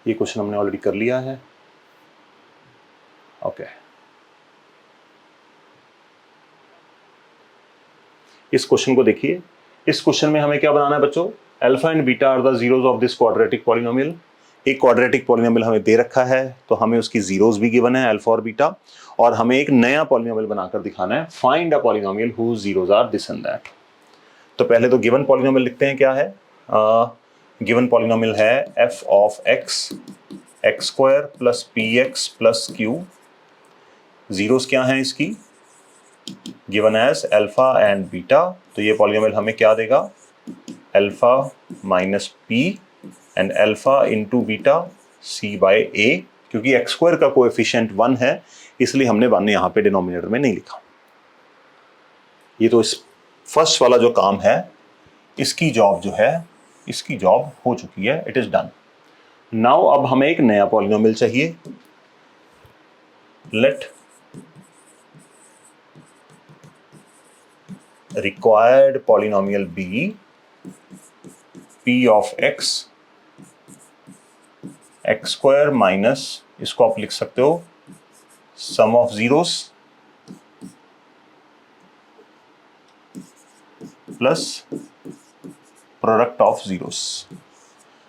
ये क्वेश्चन हमने ऑलरेडी कर लिया है। ओके, इस क्वेश्चन को देखिए। इस क्वेश्चन में हमें क्या बनाना है बच्चों? Alpha and beta are the zeros of this quadratic polynomial. एक क्वाड्रेटिक पॉलिनोमियल हमें दे रखा है, तो हमें उसकी जीरोज भी गिवन है, अल्फा और बीटा, और हमें एक नया पॉलिनोमियल बनाकर दिखाना है। Find a polynomial whose zeros are this and that. तो पहले तो गिवन पॉलिनोमियल लिखते हैं। क्या है गिवन पॉलिनोमियल? है F of X X square plus P X plus Q. Zeros क्या है इसकी? Given as alpha and beta. तो ये पॉलिनोमियल हमें क्या देगा? Alpha minus P and alpha into beta C by A. क्योंकि एक्स स्क्वायर का कोएफिशिएंट 1 है, इसलिए हमने 1 यहाँ पे डिनोमिनेटर में नहीं लिखा। ये तो इस फर्स्ट वाला जो काम है, इसकी जॉब जो है, इसकी जॉब हो चुकी है, इट इज डन। नाउ अब हमें एक नया पॉलिनोमियल चाहिए। Let required polynomial be p of x x square minus, इसको आप लिख सकते हो sum of zeros plus product of zeros.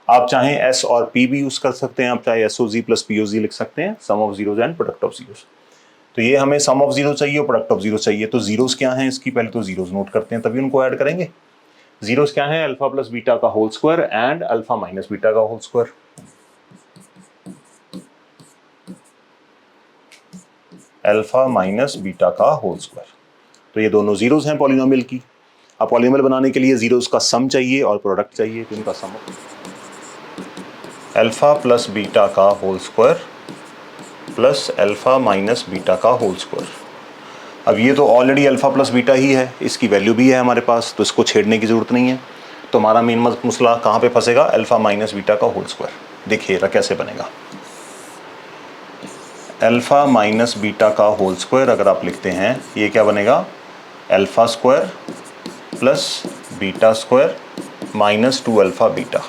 आप चाहें s और p भी यूज कर सकते हैं, आप चाहे SOG प्लस POG लिख सकते हैं, sum of zeros and product of zeros. तो ये हमें सम ऑफ जीरो चाहिए और प्रोडक्ट ऑफ जीरो चाहिए। तो जीरोस क्या हैं इसकी? पहले तो जीरोस नोट करते हैं, तभी उनको ऐड करेंगे। जीरोस क्या है? अल्फा प्लस बीटा का whole square and alpha minus beta का whole square. Alpha minus beta का होल स्क्वायर। तो ये दोनों जीरोस हैं पॉलिनोमियल की। अब पॉलिनोमियल बनाने के लिए जीरोस का सम चाहिए और प्रोडक्ट चाहिए, तो इनका सम अल्फा प्लस बीटा का whole square plus alpha minus beta का होल स्क्वायर। अब ये तो ऑलरेडी अल्फा प्लस बीटा ही है, इसकी वैल्यू भी है हमारे पास, तो इसको छेड़ने की जरूरत नहीं है। तो हमारा मेन मसला कहाँ पे फंसेगा? अल्फा माइनस बीटा का होल स्क्वायर। देखिएगा कैसे बनेगा। अल्फा माइनस बीटा का होल स्क्वायर अगर आप लिखते हैं, ये क्या बनेगा? Alpha square plus beta square minus 2 alpha beta.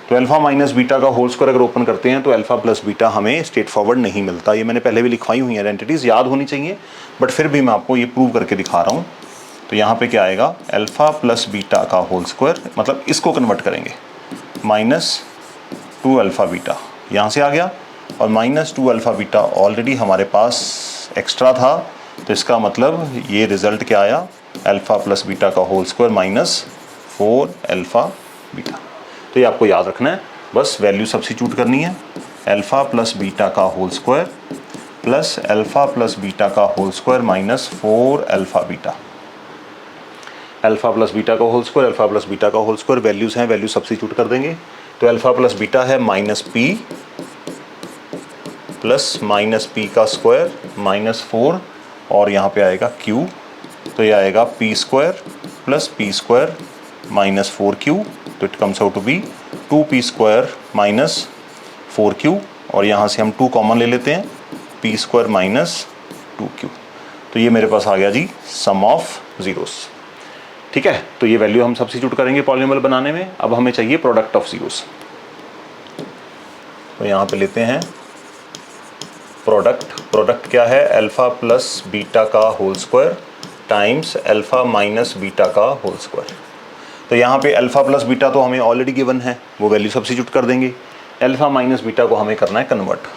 तो अल्फा माइनस बीटा का होल स्क्वायर अगर ओपन करते हैं तो अल्फा प्लस बीटा हमें स्ट्रेट फॉरवर्ड नहीं मिलता। ये मैंने पहले भी लिखवाई हुई आइडेंटिटीज, याद होनी चाहिए, बट फिर भी मैं आपको ये प्रूव करके दिखा रहा हूँ। तो यहाँ पे क्या आएगा? अल्फा प्लस बीटा का होल स्क्वायर, मतलब इसको कन्वर्ट करेंगे, माइनस 2 अल्फा बीटा यहाँ से आ गया, और माइनस 2 अल्फा बीटा ऑलरेडी हमारे पास एक्स्ट्रा था, तो इसका मतलब ये रिजल्ट क्या आया? अल्फा प्लस बीटा का whole square minus 4 alpha beta. तो ये आपको याद रखना है, बस वैल्यू सब्स्टिट्यूट करनी है। अल्फा प्लस बीटा का whole square plus alpha plus beta का whole square minus 4 alpha beta. Alpha plus beta का whole square, alpha plus beta का होल स्क्वायर, वैल्यूज हैं, वैल्यू सब्स्टिट्यूट कर देंगे। तो अल्फा प्लस बीटा है minus P plus minus P का square minus 4, और यहाँ पे आएगा क्यू। तो ये आएगा P square plus P square minus 4q। तो it comes out to be 2p square minus 4q, और यहाँ से हम 2 कॉमन ले लेते हैं, p स्क्वायर माइनस 2q। तो ये मेरे पास आ गया जी सम ऑफ जीरोस। ठीक है, तो ये वैल्यू हम सब्स्टिट्यूट करेंगे पॉलिनोमियल बनाने में। अब हमें चाहिए प्रोडक्ट ऑफ जीरोस। तो यहाँ पे लेते हैं प्रोडक्ट क्या है? अल्फा प्लस बीटा का whole square times alpha minus beta का होल स्क्वायर। तो यहाँ पे अल्फा प्लस बीटा तो हमें ऑलरेडी गिवन है, वो वैल्यू सब्स्टिट्यूट कर देंगे। अल्फा माइनस बीटा को हमें करना है कन्वर्ट।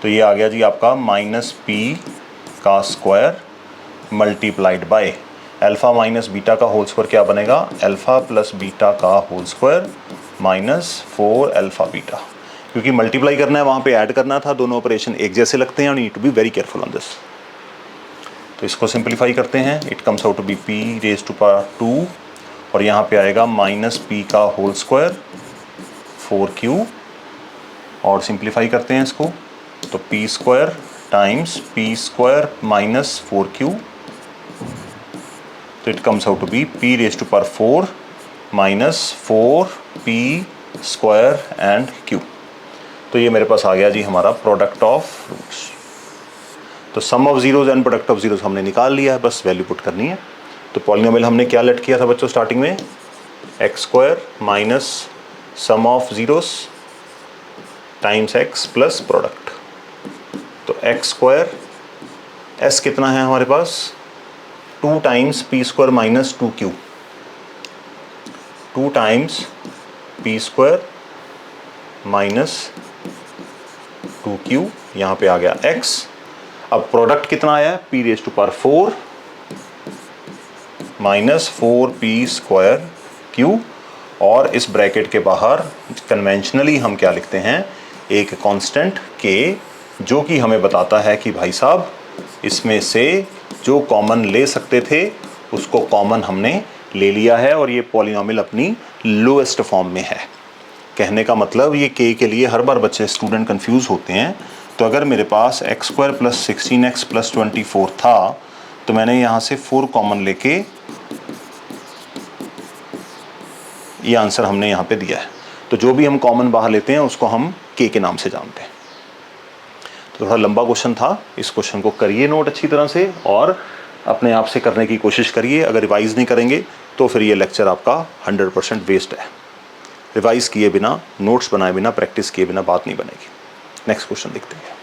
तो ये आ गया जी आपका माइनस पी का square multiplied by alpha minus beta का होल स्क्वायर। क्या बनेगा? अल्फा प्लस बीटा का whole square minus 4 alpha beta. क्योंकि मल्टीप्लाई करना है, वहाँ पे ऐड करना था, दोनों ऑपरेशन एक जैसे लगते हैं, और need to be very careful on this. तो इसको सिंप्लीफाई करते हैं, it comes out to be p raise to power 2, और यहाँ पे आएगा माइनस पी का होल स्क्वायर 4q, और सिंप्लीफाई करते हैं इसको, तो p square times p square minus 4q। तो it comes out to be p raise to power 4 minus 4p square and q। तो ये मेरे पास आ गया जी हमारा प्रोडक्ट ऑफ रूट्स। तो sum of zeros and product of zeros हमने निकाल लिया है, बस वैल्यू पुट करनी है। तो पॉलिनोमियल हमने क्या लेट किया था बच्चों स्टार्टिंग में? X square minus sum of zeros times x plus product, तो एक्स स्क्वायर, एस कितना है हमारे पास 2 times p square minus 2q, 2 times p square minus 2q, यहाँ पे आ गया x। अब प्रोडक्ट कितना आया p raise to power 4 minus 4p square q, और इस ब्रैकेट के बाहर कन्वेंशनली हम क्या लिखते हैं, एक कांस्टेंट k, जो कि हमें बताता है कि भाई साहब इसमें से जो कॉमन ले सकते थे उसको कॉमन हमने ले लिया है और ये पॉलिनॉमियल अपनी लोएस्ट फॉर्म में है। कहने का मतलब ये k के लिए हर बार बच्चे स्टूडेंट कंफ्यूज होते हैं। तो अगर मेरे पास X square plus 16x plus 24 था तो मैंने यहाँ से 4 कॉमन लेके ये आंसर हमने यहाँ पे दिया है। तो जो भी हम कॉमन बाहर लेते हैं उसको हम k के नाम से जानते हैं। तो थोड़ा लंबा क्वेश्चन था, इस क्वेश्चन को करिए नोट अच्छी तरह से और अपने आप से करने की कोशिश करिए। अगर रिवाइज नहीं करेंगे तो फिर ये लेक्चर आपका 100% वेस्ट है। रिवाइज किए बिना, नोट्स बनाए बिना, प्रैक्टिस किए बिना बात नहीं बनेगी। नेक्स्ट क्वेश्चन देखते हैं।